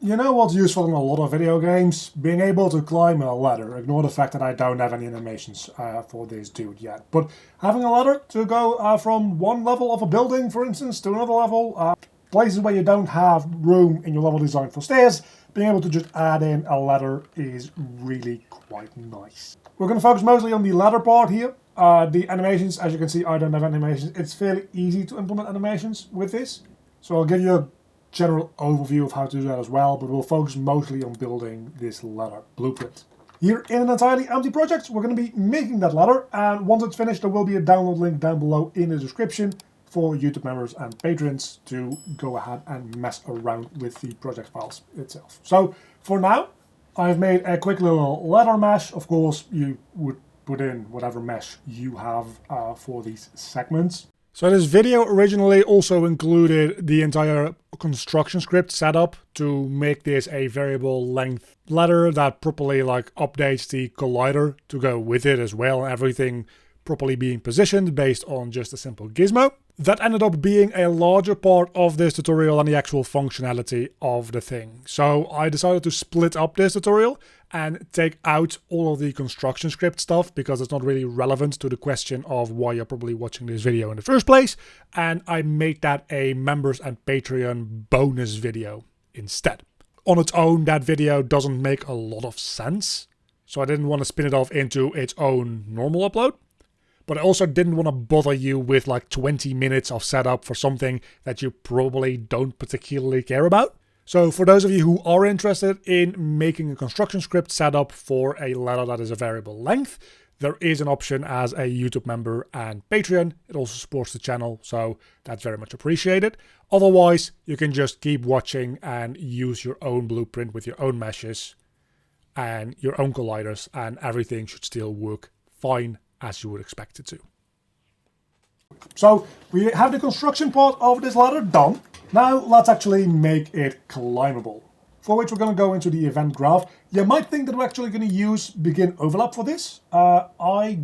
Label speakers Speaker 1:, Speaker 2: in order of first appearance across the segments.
Speaker 1: You know what's useful in a lot of video games? Being able to climb a ladder. Ignore the fact that I don't have any animations for this dude yet. But having a ladder to go from one level of a building, for instance, to another level, places where you don't have room in your level design for stairs, being able to just add in a ladder is really quite nice. We're going to focus mostly on the ladder part here. The animations, as you can see, I don't have animations. It's fairly easy to implement animations with this. So I'll give you a general overview of how to do that as well, but we'll focus mostly on building this ladder blueprint. Here in an entirely empty project, we're going to be making that ladder, and once it's finished, there will be a download link down below in the description for YouTube members and patrons to go ahead and mess around with the project files itself. So for now, I've made a quick little ladder mesh. Of course, you would put in whatever mesh you have for these segments. So this video originally also included the entire construction script setup to make this a variable length ladder that properly updates the collider to go with it as well, everything properly being positioned based on just a simple gizmo. That ended up being a larger part of this tutorial than the actual functionality of the thing. So I decided to split up this tutorial and take out all of the construction script stuff because it's not really relevant to the question of why you're probably watching this video in the first place. And I made that a members and Patreon bonus video instead. On its own, that video doesn't make a lot of sense. So I didn't want to spin it off into its own normal upload. But I also didn't want to bother you with 20 minutes of setup for something that you probably don't particularly care about. So for those of you who are interested in making a construction script setup for a ladder that is a variable length, there is an option as a YouTube member and Patreon. It also supports the channel, so that's very much appreciated. Otherwise, you can just keep watching and use your own blueprint with your own meshes and your own colliders, and everything should still work fine as you would expect it to. So we have the construction part of this ladder done. Now let's actually make it climbable, for which we're going to go into the event graph. You might think that we're actually going to use begin overlap for this. I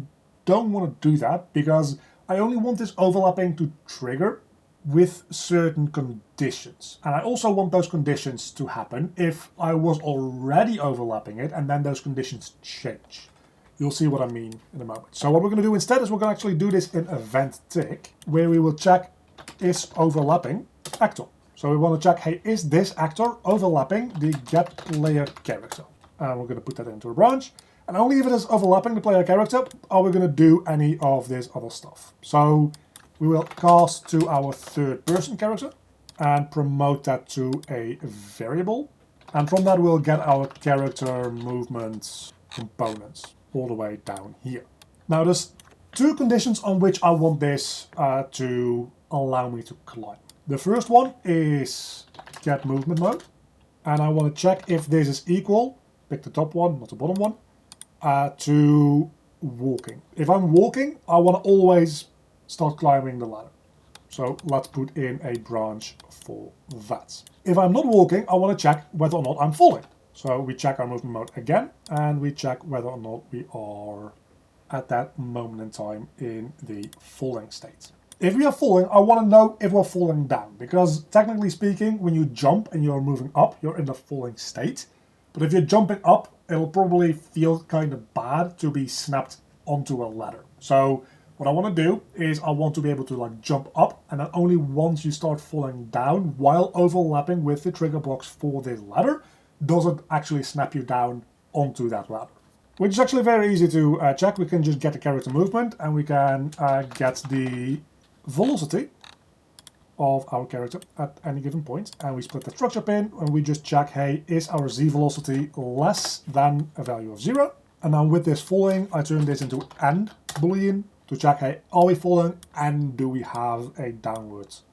Speaker 1: don't want to do that because I only want this overlapping to trigger with certain conditions. And I also want those conditions to happen if I was already overlapping it and then those conditions change. You'll see what I mean in a moment. So what we're going to do instead is we're going to actually do this in event tick, where we will check is overlapping actor. So we want to check, hey, is this actor overlapping the get player character? And we're going to put that into a branch. And only if it is overlapping the player character are we going to do any of this other stuff. So we will cast to our third person character and promote that to a variable. And from that we'll get our character movements components all the way down here. Now there's two conditions on which I want this to allow me to climb. The first one is get movement mode, and I want to check if this is equal, pick the top one, not the bottom one, to walking. If I'm walking, I want to always start climbing the ladder. So let's put in a branch for that. If I'm not walking, I want to check whether or not I'm falling. So we check our movement mode again, and we check whether or not we are at that moment in time in the falling state. If we are falling, I want to know if we're falling down, because technically speaking, when you jump and you're moving up, you're in the falling state. But if you're jumping up, it'll probably feel kind of bad to be snapped onto a ladder. So what I want to do is I want to be able to jump up, and then only once you start falling down while overlapping with the trigger box for this ladder, does it actually snap you down onto that ladder. Which is actually very easy to check. We can just get the character movement and we can get the velocity of our character at any given point. And we split the structure pin and we just check, hey, is our Z velocity less than a value of 0? And now with this falling, I turn this into AND boolean to check, hey, are we falling and do we have a downwards?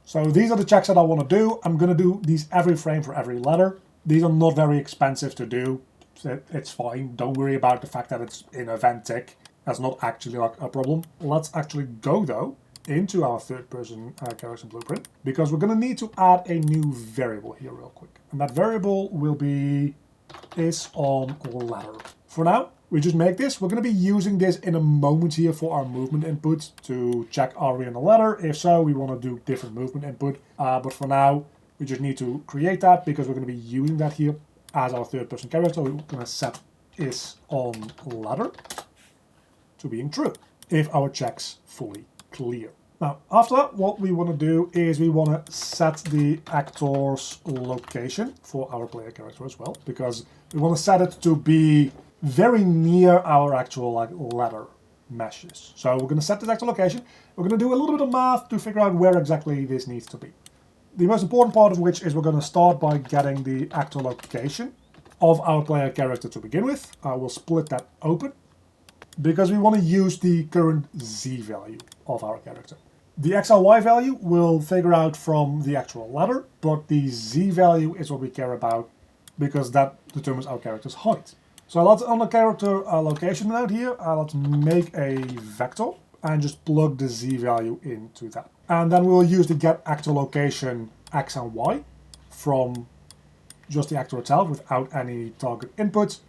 Speaker 1: So these are the checks that I want to do. I'm going to do these every frame for every ladder. These are not very expensive to do. It's fine. Don't worry about the fact that it's in event tick. That's not actually a problem. Let's actually go though into our third person character blueprint, because we're going to need to add a new variable here real quick. And that variable will be is on ladder. For now, we just make this. We're going to be using this in a moment here for our movement input to check, are we on the ladder? If so, we want to do different movement input. But for now, We just need to create that because we're going to be using that here as our third person character. We're going to set is on ladder to being true if our checks fully clear. Now, after that, what we want to do is we want to set the actor's location for our player character as well, because we want to set it to be very near our actual ladder meshes. So we're going to set this actor location. We're going to do a little bit of math to figure out where exactly this needs to be. The most important part of which is we're going to start by getting the actor location of our player character to begin with. We'll split that open because we want to use the current Z value of our character. The X and Y value we'll figure out from the actual ladder, but the Z value is what we care about because that determines our character's height. So let's, on the character location node here, let's make a vector and just plug the Z value into that. And then we'll use the get actor location X and Y from just the actor itself without any target inputs.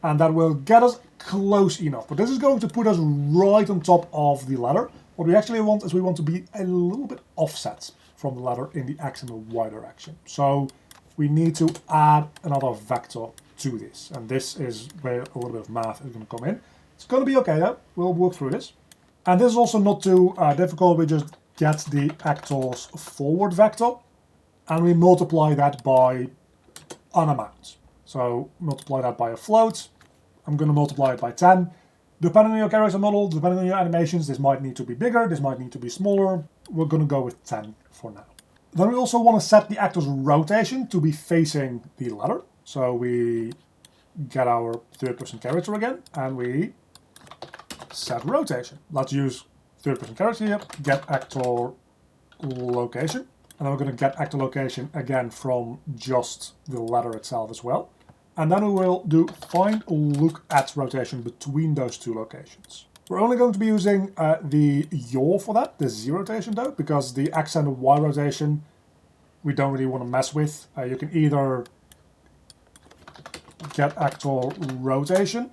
Speaker 1: And that will get us close enough. But this is going to put us right on top of the ladder. What we actually want is we want to be a little bit offset from the ladder in the X and the Y direction. So we need to add another vector to this. And this is where a little bit of math is going to come in. It's going to be okay though. We'll work through this. And this is also not too difficult. We just get the actor's forward vector and we multiply that by an amount. So multiply that by a float. I'm going to multiply it by 10. Depending on your character model, depending on your animations, this might need to be bigger, this might need to be smaller. We're going to go with 10 for now. Then we also want to set the actor's rotation to be facing the ladder. So we get our third person character again and we set rotation. Let's use third person character here, get actor location. And then we're going to get actor location again from just the ladder itself as well. And then we will do find look at rotation between those two locations. We're only going to be using the yaw for that, the Z rotation though, because the X and the Y rotation we don't really want to mess with. You can either get actor rotation,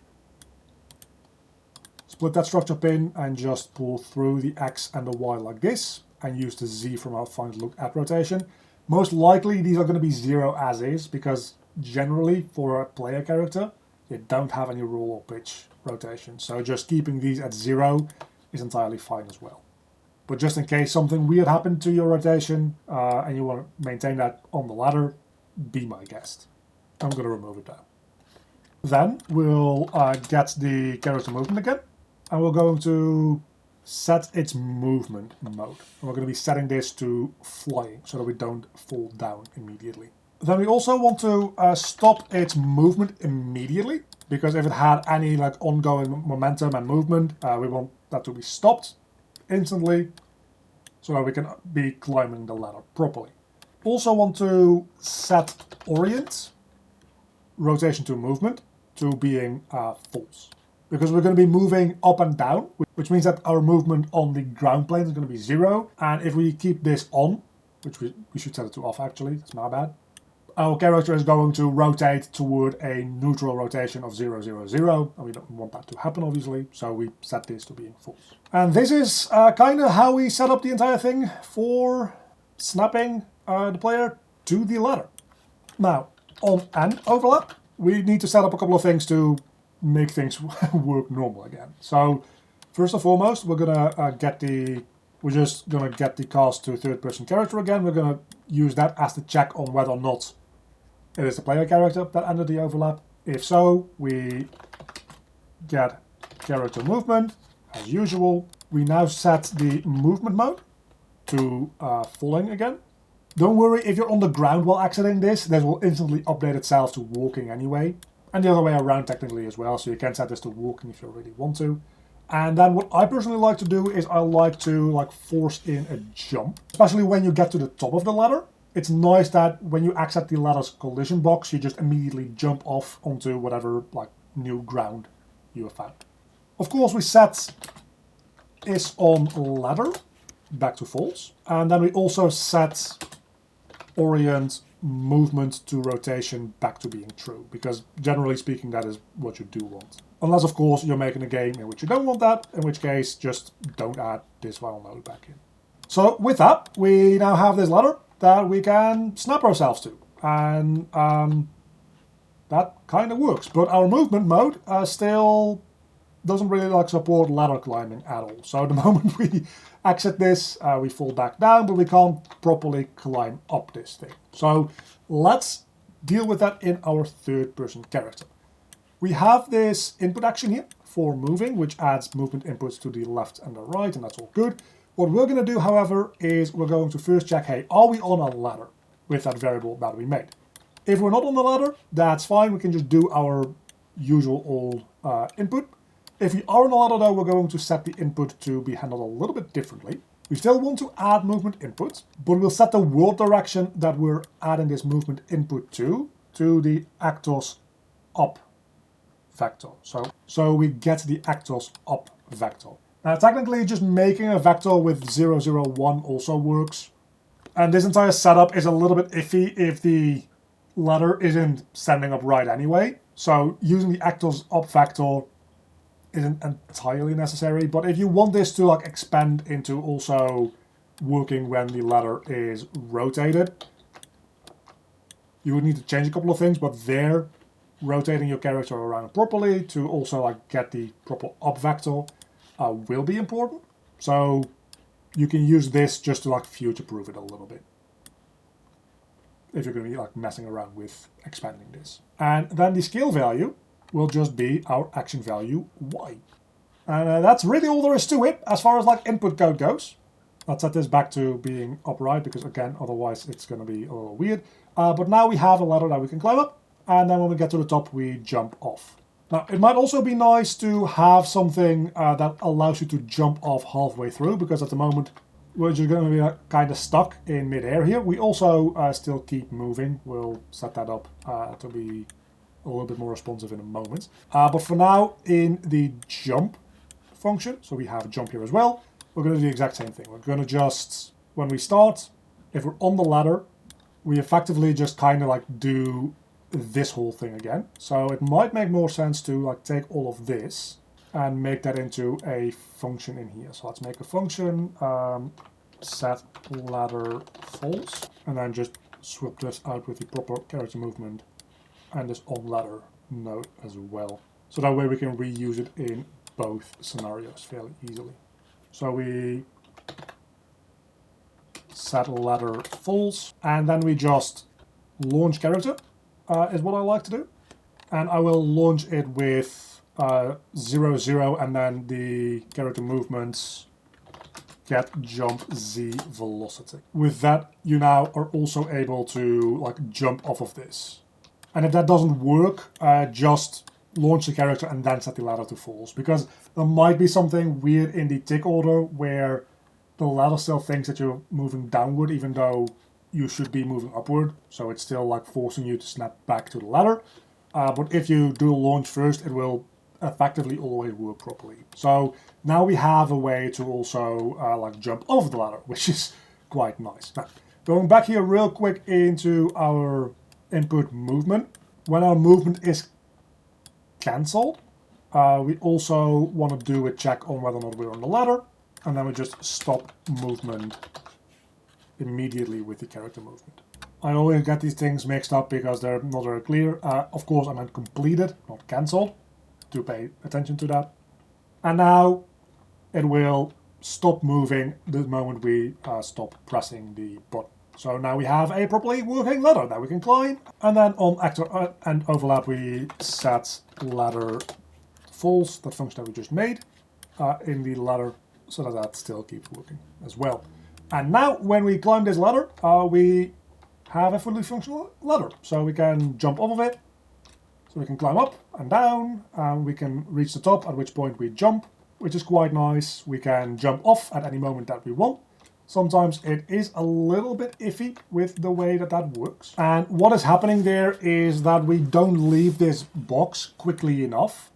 Speaker 1: split that structure pin and just pull through the X and the Y like this, and use the Z from our find look at rotation. Most likely these are going to be 0 as is, because generally for a player character you don't have any roll or pitch rotation, so just keeping these at 0 is entirely fine as well. But just in case something weird happened to your rotation and you want to maintain that on the ladder, be my guest. I'm going to remove it now. Then we'll get the character movement again, and we're going to set its movement mode. And we're going to be setting this to flying so that we don't fall down immediately. Then we also want to stop its movement immediately, because if it had any ongoing momentum and movement, we want that to be stopped instantly so that we can be climbing the ladder properly. Also want to set orient rotation to movement to being false, because we're going to be moving up and down, which means that our movement on the ground plane is going to be 0. And if we keep this on, which we should set it to off actually, that's my bad, our character is going to rotate toward a neutral rotation of 0, 0, 0, and we don't want that to happen obviously, so we set this to being false. And this is kind of how we set up the entire thing for snapping the player to the ladder. Now, on an overlap, we need to set up a couple of things to make things work normal again. So first and foremost, we're gonna we're just gonna get the cast to third person character again. We're gonna use that as the check on whether or not it is the player character that ended the overlap. If so, we get character movement as usual. We now set the movement mode to falling again. Don't worry if you're on the ground while exiting this will instantly update itself to walking anyway. And the other way around technically as well, so you can set this to walking if you really want to. And then what I personally like to do is I like to force in a jump, especially when you get to the top of the ladder. It's nice that when you exit the ladder's collision box, you just immediately jump off onto whatever new ground you have found. Of course, we set is on ladder back to false, and then we also set orient movement to rotation back to being true, because generally speaking that is what you do want. Unless of course you're making a game in which you don't want that, in which case just don't add this while node back in. So with that, we now have this ladder. that we can snap ourselves to. And that kind of works. But our movement mode still doesn't really like support ladder climbing at all. So the moment we exit this, we fall back down, but we can't properly climb up this thing. So let's deal with that in our third-person character. We have this input action here for moving, which adds movement inputs to the left and the right, and that's all good. What we're going to do, however, is we're going to first check, hey, are we on a ladder with that variable that we made? If we're not on the ladder, that's fine. We can just do our usual old input. If we are on a ladder, though, we're going to set the input to be handled a little bit differently. We still want to add movement inputs, but we'll set the world direction that we're adding this movement input to the actors up vector. So we get the actors up vector. Now, technically, just making a vector with 0, 0, 1 also works. And this entire setup is a little bit iffy if the ladder isn't standing upright anyway. So using the actors up vector isn't entirely necessary. But if you want this to like expand into also working when the ladder is rotated, you would need to change a couple of things. But there, rotating your character around properly to also like get the proper up vector will be important. So you can use this just to like future-proof it a little bit if you're going to be like messing around with expanding this. And then the scale value will just be our action value y. And that's really all there is to it as far as like input code goes. Let's set this back to being upright because again, otherwise it's going to be a little weird. But now we have a ladder that we can climb up, and then when we get to the top, we jump off. Now, it might also be nice to have something that allows you to jump off halfway through, because at the moment we're just going to be kind of stuck in midair here. We also still keep moving. We'll set that up to be a little bit more responsive in a moment. But for now, in the jump function, so we have a jump here as well, we're going to do the exact same thing. We're going to just, when we start, if we're on the ladder, we effectively just kind of like do this whole thing again. So it might make more sense to like take all of this and make that into a function in here. So let's make a function, set ladder false, and then just swap this out with the proper character movement and this on ladder node as well. So that way we can reuse it in both scenarios fairly easily. So we set ladder false, and then we just launch character. Is what I like to do. And I will launch it with 0, 0, and then the character movements get jump z velocity. With that, you now are also able to like jump off of this. And if that doesn't work, just launch the character and then set the ladder to false, because there might be something weird in the tick order where the ladder still thinks that you're moving downward even though you should be moving upward, so it's still like forcing you to snap back to the ladder. But if you do the launch first, it will effectively always work properly. So now we have a way to also like jump off the ladder, which is quite nice. Now, going back here real quick into our input movement. When our movement is cancelled, we also want to do a check on whether or not we're on the ladder, and then we just stop movement immediately with the character movement. I always get these things mixed up because they're not very clear. Of course, I meant completed, not cancelled. Do pay attention to that. And now it will stop moving the moment we stop pressing the button. So now we have a properly working ladder that we can climb. And then on actor and overlap, we set ladder false, that function that we just made, in the ladder so that that still keeps working as well. And now when we climb this ladder, we have a fully functional ladder. So we can jump off of it, so we can climb up and down, and we can reach the top, at which point we jump, which is quite nice. We can jump off at any moment that we want. Sometimes it is a little bit iffy with the way that that works. And what is happening there is that we don't leave this box quickly enough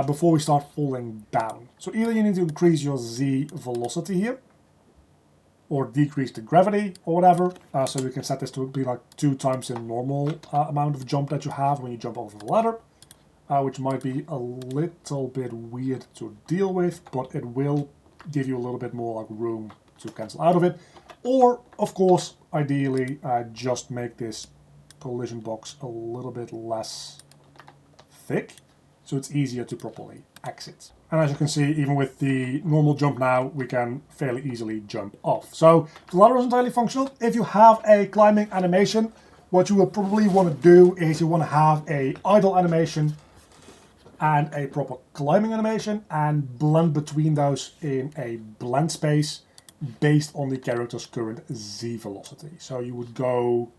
Speaker 1: before we start falling down. So either you need to increase your z velocity here, or decrease the gravity, or whatever. So we can set this to be like 2 times the normal amount of jump that you have when you jump over the ladder, which might be a little bit weird to deal with, but it will give you a little bit more like room to cancel out of it. Or, of course, ideally, just make this collision box a little bit less thick, so it's easier to properly exit. And as you can see, even with the normal jump now, we can fairly easily jump off. So the ladder is entirely functional. If you have a climbing animation, what you will probably want to do is you want to have a idle animation and a proper climbing animation and blend between those in a blend space based on the character's current Z velocity. So you would go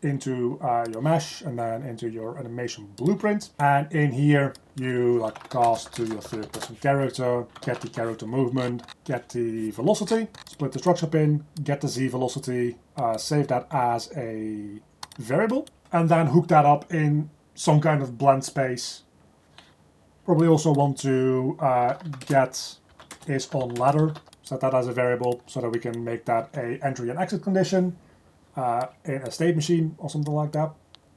Speaker 1: into your mesh and then into your animation blueprint, and in here you like cast to your third person character, get the character movement, get the velocity, split the structure pin, get the Z velocity, save that as a variable, and then hook that up in some kind of blend space. Probably also want to get is on ladder, set that as a variable so that we can make that a entry and exit condition in a state machine or something like that.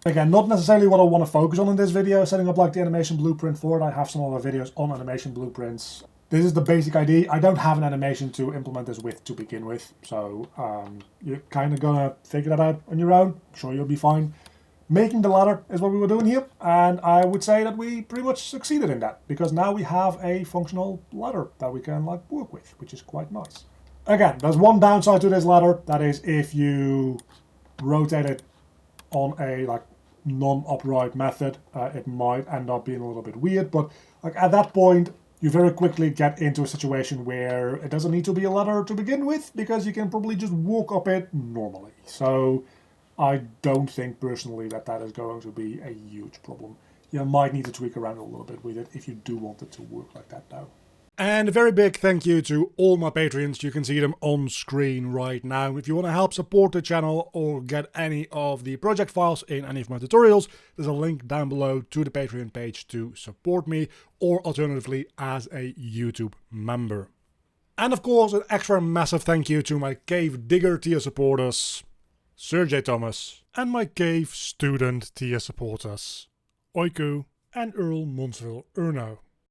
Speaker 1: Again, not necessarily what I want to focus on in this video, setting up like the animation blueprint for it. I have some other videos on animation blueprints. This is the basic idea. I don't have an animation to implement this with to begin with, so you're kind of gonna figure that out on your own. I'm sure you'll be fine. Making the ladder is what we were doing here, and I would say that we pretty much succeeded in that, because now we have a functional ladder that we can like work with, which is quite nice. Again, there's one downside to this ladder, that is if you rotate it on a like non-upright method, it might end up being a little bit weird, but like at that point you very quickly get into a situation where it doesn't need to be a ladder to begin with, because you can probably just walk up it normally. So I don't think personally that that is going to be a huge problem. You might need to tweak around a little bit with it if you do want it to work like that though. And a very big thank you to all my Patreons. You can see them on screen right now. If you want to help support the channel or get any of the project files in any of my tutorials, there's a link down below to the Patreon page to support me, or alternatively as a YouTube member. And of course, an extra massive thank you to my Cave Digger tier supporters, Sir J. Thomas, and my Cave Student tier supporters, Oiku and Earl Monsville Urno.